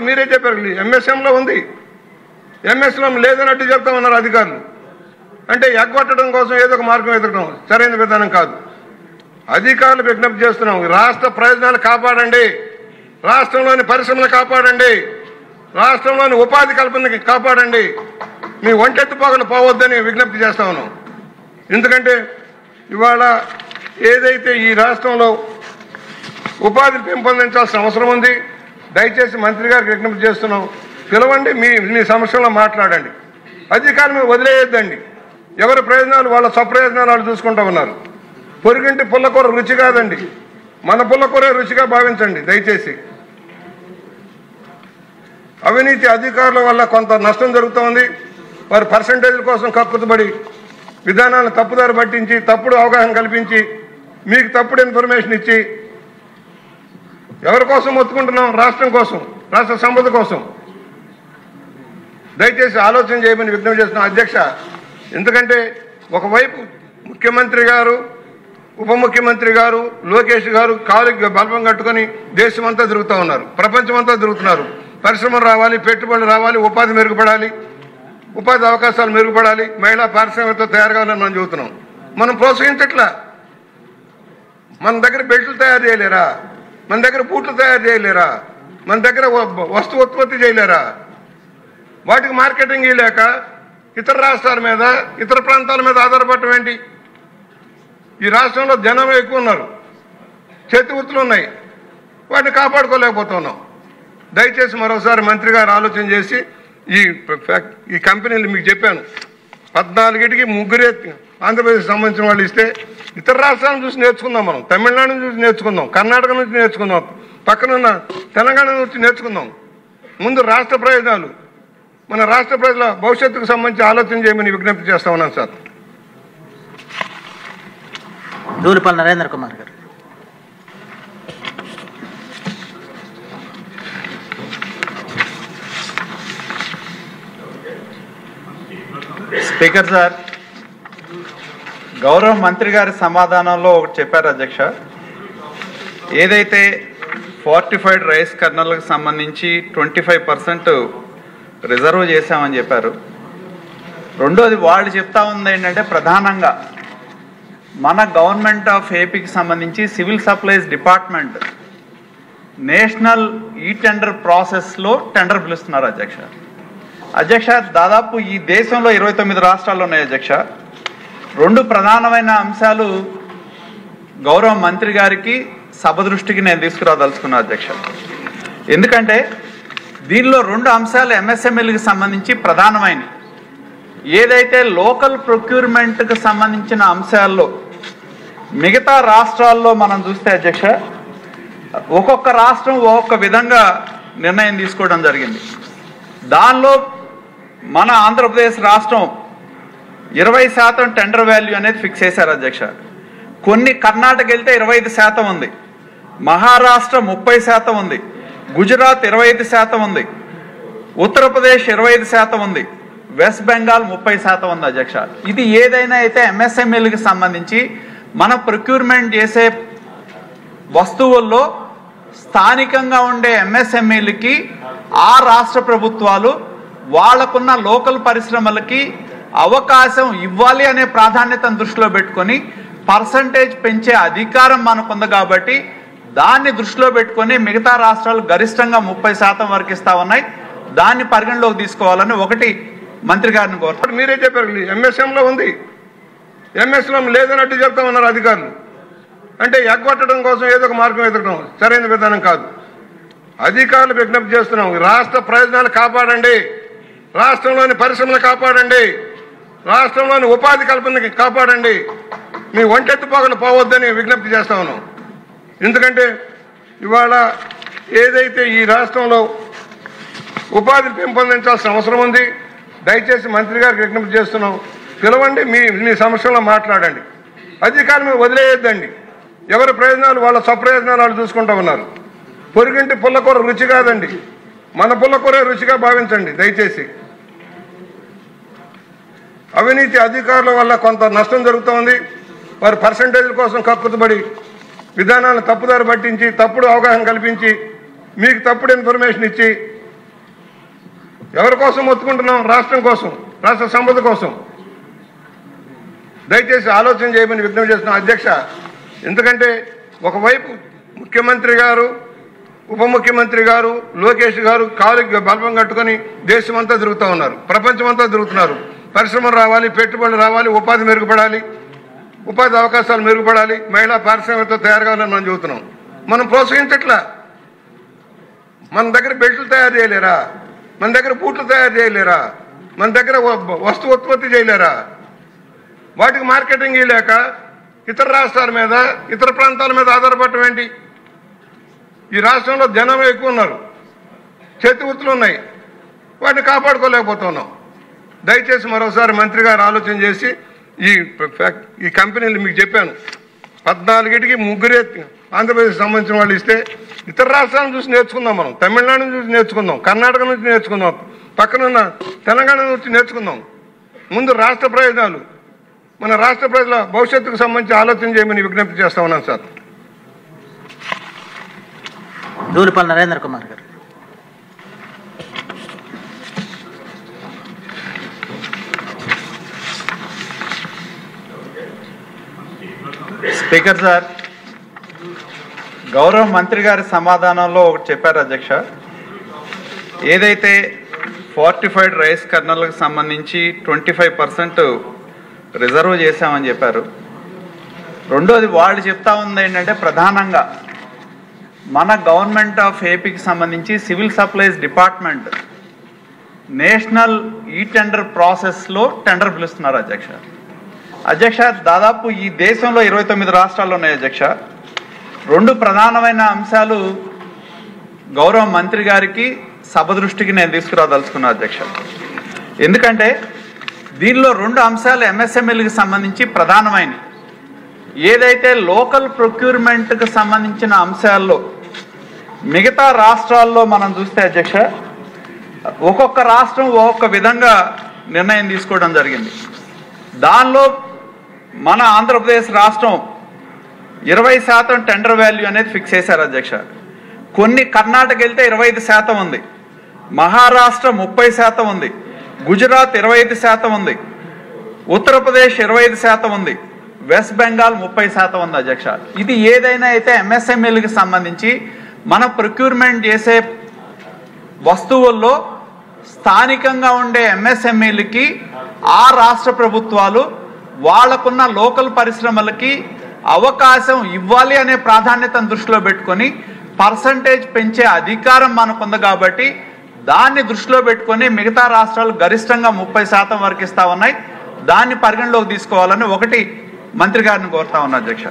మీరే చెప్పారు ఎంఎస్ఎంలో ఉంది, ఎంఎస్ఎం లేదన్నట్టు చెప్తామన్నారు అధికారులు. అంటే ఎగ్గొట్టడం కోసం ఏదో ఒక మార్గం వెతకడం సరైన విధానం కాదు. అధికారులు విజ్ఞప్తి చేస్తున్నాం, రాష్ట్ర ప్రయోజనాలు కాపాడండి, రాష్ట్రంలోని పరిశ్రమలు కాపాడండి, రాష్ట్రంలోని ఉపాధి కల్పనకి కాపాడండి, మీ ఒంటెత్తుపోగలు పోవద్దని విజ్ఞప్తి చేస్తా ఉన్నాం. ఎందుకంటే ఇవాళ ఏదైతే ఈ రాష్ట్రంలో ఉపాధిని పెంపొందించాల్సిన అవసరం ఉంది. దయచేసి మంత్రి గారికి విజ్ఞప్తి చేస్తున్నాం, పిలవండి, మీ సమస్యల్లో మాట్లాడండి. అధికారులు వదిలేయొద్దండి. ఎవరి ప్రయోజనాలు వాళ్ళ స్వప్రయోజనాలు వాళ్ళు చూసుకుంటూ ఉన్నారు. పొరుగింటి పుల్లకూర రుచి కాదండి, మన పుల్లకూరే రుచిగా భావించండి దయచేసి. అవినీతి అధికారుల వల్ల కొంత నష్టం జరుగుతోంది. వారి పర్సంటేజ్ల కోసం కక్కుతుబడి విధానాలను తప్పుదారి పట్టించి తప్పుడు అవగాహన కల్పించి మీకు తప్పుడు ఇన్ఫర్మేషన్ ఇచ్చి ఎవరి కోసం మొత్తుకుంటున్నాం? రాష్ట్రం కోసం, రాష్ట్ర సంపద కోసం. దయచేసి ఆలోచన చేయమని విజ్ఞప్తి చేస్తున్నాం అధ్యక్ష. ఎందుకంటే ఒకవైపు ముఖ్యమంత్రి గారు, ఉప ముఖ్యమంత్రి గారు, లోకేష్ గారు కాలుకి బల్బం కట్టుకొని దేశమంతా తిరుగుతూ ఉన్నారు, ప్రపంచమంతా తిరుగుతున్నారు. పరిశ్రమలు రావాలి, పెట్టుబడులు రావాలి, ఉపాధి మెరుగుపడాలి, ఉపాధి అవకాశాలు మెరుగుపడాలి, మహిళా పారిశ్రామికతో తయారు కావాలని మనం చెబుతున్నాం. మనం ప్రోత్సహించట్లా. మన దగ్గర బెల్ట్లు తయారు చేయలేరా? మన దగ్గర బూట్లు తయారు చేయలేరా? మన దగ్గర వస్తు ఉత్పత్తి చేయలేరా? వాటికి మార్కెటింగ్ లేక ఇతర రాష్ట్రాల మీద, ఇతర ప్రాంతాల మీద ఆధారపడటం ఏంటి? ఈ రాష్ట్రంలో జనం ఎక్కువ ఉన్నారు, చేతి వృత్తులు ఉన్నాయి, వాటిని కాపాడుకోలేకపోతున్నాం. దయచేసి మరోసారి మంత్రి గారు ఆలోచన చేసి ఈ కంపెనీలు మీకు చెప్పాను 14కి ముగ్గురే ఆంధ్రప్రదేశ్ సంబంధించిన వాళ్ళు ఇస్తే ఇతర రాష్ట్రాలను చూసి నేర్చుకుందాం. మనం తమిళనాడు నుంచి నేర్చుకుందాం, కర్ణాటక నుంచి నేర్చుకుందాం, పక్కనున్న తెలంగాణ నుంచి నేర్చుకుందాం. ముందు రాష్ట్ర ప్రయోజనాలు, మన రాష్ట్ర ప్రజల భవిష్యత్తుకు సంబంధించి ఆలోచన చేయమని విజ్ఞప్తి చేస్తా ఉన్నాను సార్. దూలిపల్లి నరేంద్ర కుమార్ గారు. స్పీకర్ సార్, గౌరవ మంత్రి గారి సమాధానంలో ఒకటి చెప్పారు అధ్యక్ష. ఏదైతే ఫోర్టిఫైడ్ రైస్ కర్నల్కి సంబంధించి 25% రిజర్వ్ చేశామని చెప్పారు. రెండోది వాళ్ళు చెప్తా ఉంది ఏంటంటే ప్రధానంగా మన గవర్నమెంట్ ఆఫ్ ఏపీకి సంబంధించి సివిల్ సప్లైస్ డిపార్ట్మెంట్ నేషనల్ ఈ టెండర్ ప్రాసెస్లో టెండర్ పిలుస్తున్నారు అధ్యక్ష. అధ్యక్ష, దాదాపు ఈ దేశంలో 29 రాష్ట్రాలు ఉన్నాయి అధ్యక్ష. రెండు ప్రధానమైన అంశాలు గౌరవ మంత్రి గారికి సభ దృష్టికి నేను తీసుకురాదలుచుకున్నా అధ్యక్ష. ఎందుకంటే దీనిలో రెండు అంశాలు ఎంఎస్ఎంఈలకు సంబంధించి ప్రధానమైనవి. ఏదైతే లోకల్ ప్రొక్యూర్మెంట్కి సంబంధించిన అంశాల్లో మిగతా రాష్ట్రాల్లో మనం చూస్తే అధ్యక్ష, ఒక్కొక్క రాష్ట్రం ఒక్కొక్క విధంగా నిర్ణయం తీసుకోవడం జరిగింది. దానిలో మన ఆంధ్రప్రదేశ్ రాష్ట్రం 20% టెండర్ వాల్యూ అనేది ఫిక్స్ చేశారు అధ్యక్ష. కొన్ని కర్ణాటక వెళ్తే 25% ఉంది, మహారాష్ట్ర 30% ఉంది, గుజరాత్ 25% ఉంది, ఉత్తరప్రదేశ్ 25% ఉంది, వెస్ట్ బెంగాల్ 30% ఉంది అధ్యక్ష. ఇది ఏదైనా అయితే ఎంఎస్ఎంఈలకు సంబంధించి మన ప్రొక్యూర్మెంట్ చేసే వస్తువుల్లో స్థానికంగా ఉండే ఎంఎస్ఎంఈలకి ఆ రాష్ట్ర ప్రభుత్వాలు వాళ్లకున్న లోకల్ పరిశ్రమలకి అవకాశం ఇవ్వాలి అనే ప్రాధాన్యతను దృష్టిలో పెట్టుకొని పర్సంటేజ్ పెంచే అధికారం మనకుంది. కాబట్టి దాన్ని దృష్టిలో పెట్టుకొని మిగతా రాష్ట్రాలు గరిష్టంగా 30% వరకు ఇస్తా ఉన్నాయి. దాన్ని పరిగణలోకి తీసుకోవాలని ఒకటి మంత్రి గారిని కోరుతారు. మీరే చెప్పారు ఎంఎస్ఎంలో ఉంది, ఎంఎస్ఎం లేదన్నట్టు చెప్తామన్నారు అధికారులు. అంటే ఎగ్గొట్టడం కోసం ఏదో ఒక మార్గం వెతకడం సరైన విధానం కాదు. అధికారులు విజ్ఞప్తి చేస్తున్నాం, రాష్ట్ర ప్రయోజనాలు కాపాడండి, రాష్ట్రంలోని పరిశ్రమలు కాపాడండి, రాష్ట్రంలోని ఉపాధి కల్పనకి కాపాడండి, మీ ఒంటెత్తుపోగలు పోవద్దని విజ్ఞప్తి చేస్తా ఉన్నాం. ఎందుకంటే ఇవాళ ఏదైతే ఈ రాష్ట్రంలో ఉపాధిని పెంపొందించాల్సిన అవసరం ఉంది. దయచేసి మంత్రి గారికి విజ్ఞప్తి చేస్తున్నాం, పిలవండి, మీ సమస్యల్లో మాట్లాడండి. అధికారులు వదిలేయొద్దండి. ఎవరి ప్రయోజనాలు వాళ్ళ స్వప్రయోజనాలు వాళ్ళు చూసుకుంటూ ఉన్నారు. పొరుగింటి పుల్లకూర రుచి కాదండి, మన పుల్లకూరే రుచిగా భావించండి దయచేసి. అవినీతి అధికారుల వల్ల కొంత నష్టం జరుగుతోంది. వారి పర్సంటేజ్ల కోసం కక్కుతుబడి విధానాలను తప్పుదారి పట్టించి తప్పుడు అవగాహన కల్పించి మీకు తప్పుడు ఇన్ఫర్మేషన్ ఇచ్చి ఎవరి కోసం మొత్తుకుంటున్నాం? రాష్ట్రం కోసం, రాష్ట్ర సంపద కోసం. దయచేసి ఆలోచన చేయమని విజ్ఞప్తి చేస్తున్నాం అధ్యక్ష. ఎందుకంటే ఒకవైపు ముఖ్యమంత్రి గారు, ఉప ముఖ్యమంత్రి గారు, లోకేష్ గారు కాలుకి బల్బం కట్టుకొని దేశమంతా తిరుగుతూ ఉన్నారు, ప్రపంచమంతా తిరుగుతున్నారు. పరిశ్రమలు రావాలి, పెట్టుబడులు రావాలి, ఉపాధి మెరుగుపడాలి, ఉపాధి అవకాశాలు మెరుగుపడాలి, మహిళా పారిశ్రామికతో తయారు కావాలని మనం చెబుతున్నాం. మనం ప్రోత్సహించట్లా. మన దగ్గర బెల్ట్లు తయారు చేయలేరా? మన దగ్గర బూట్లు తయారు చేయలేరా? మన దగ్గర వస్తు ఉత్పత్తి చేయలేరా? వాటికి మార్కెటింగ్ లేక ఇతర రాష్ట్రాల మీద, ఇతర ప్రాంతాల మీద ఆధారపడటం ఏంటి? ఈ రాష్ట్రంలో జనం ఎక్కువ ఉన్నారు, చేతి వృత్తులు ఉన్నాయి, వాటిని కాపాడుకోలేకపోతున్నాం. దయచేసి మరోసారి మంత్రి గారు ఆలోచన చేసి ఈ కంపెనీలు మీకు చెప్పాను 14కి ముగ్గురే ఆంధ్రప్రదేశ్ సంబంధించిన వాళ్ళు ఇస్తే ఇతర రాష్ట్రాలను చూసి నేర్చుకుందాం. మనం తమిళనాడు నుంచి నేర్చుకుందాం, కర్ణాటక నుంచి నేర్చుకుందాం, పక్కనున్న తెలంగాణ నుంచి నేర్చుకుందాం. ముందు రాష్ట్ర ప్రయోజనాలు, మన రాష్ట్ర ప్రజల భవిష్యత్తుకు సంబంధించి ఆలోచన చేయమని విజ్ఞప్తి చేస్తా ఉన్నాను సార్. దూలిపల్లి నరేంద్ర కుమార్ గారు. స్పీకర్ సార్, గౌరవ మంత్రి గారి సమాధానంలో ఒకటి చెప్పారు అధ్యక్ష. ఏదైతే ఫోర్టిఫైడ్ రైస్ కర్నల్కి సంబంధించి 25% రిజర్వ్ చేశామని చెప్పారు. రెండోది వాళ్ళు చెప్తా ఉంది ఏంటంటే, ప్రధానంగా మన గవర్నమెంట్ ఆఫ్ ఏపీకి సంబంధించి సివిల్ సప్లైస్ డిపార్ట్మెంట్ నేషనల్ ఈ టెండర్ ప్రాసెస్లో టెండర్ పిలుస్తున్నారు అధ్యక్ష. అధ్యక్ష, దాదాపు ఈ దేశంలో 29 రాష్ట్రాలు ఉన్నాయి అధ్యక్ష. 2 ప్రధానమైన అంశాలు గౌరవ మంత్రి గారికి సభ దృష్టికి నేను తీసుకురాదలుచుకున్నా అధ్యక్ష. ఎందుకంటే దీనిలో 2 అంశాలు ఎంఎస్ఎంఈలకు సంబంధించి ప్రధానమైనవి. ఏదైతే లోకల్ ప్రొక్యూర్మెంట్కి సంబంధించిన అంశాల్లో మిగతా రాష్ట్రాల్లో మనం చూస్తే అధ్యక్ష, ఒక్కొక్క రాష్ట్రం ఒక్కొక్క విధంగా నిర్ణయం తీసుకోవడం జరిగింది. దానిలో మన ఆంధ్రప్రదేశ్ రాష్ట్రం 20% టెండర్ వాల్యూ అనేది ఫిక్స్ చేశారు అధ్యక్ష. కొన్ని కర్ణాటక వెళ్తే 25% ఉంది, మహారాష్ట్ర 30% ఉంది, గుజరాత్ 25% ఉంది, ఉత్తరప్రదేశ్ 25% ఉంది, వెస్ట్ బెంగాల్ 30% ఉంది అధ్యక్ష. ఇది ఏదైనా అయితే ఎంఎస్ఎంఈలకు సంబంధించి మన ప్రొక్యూర్మెంట్ చేసే వస్తువుల్లో స్థానికంగా ఉండే ఎంఎస్ఎంఈలకి ఆ రాష్ట్ర ప్రభుత్వాలు వాళ్లకున్న లోకల్ పరిశ్రమలకి అవకాశం ఇవ్వాలి అనే ప్రాధాన్యతను దృష్టిలో పెట్టుకొని పర్సంటేజ్ పెంచే అధికారం మనకుంది. కాబట్టి దాన్ని దృష్టిలో పెట్టుకొని మిగతా రాష్ట్రాలు గరిష్టంగా 30% వరకు ఇస్తా ఉన్నాయి. దాన్ని పరిగణలోకి తీసుకోవాలని ఒకటి మంత్రి గారిని కోరుతా ఉన్నా అధ్యక్ష.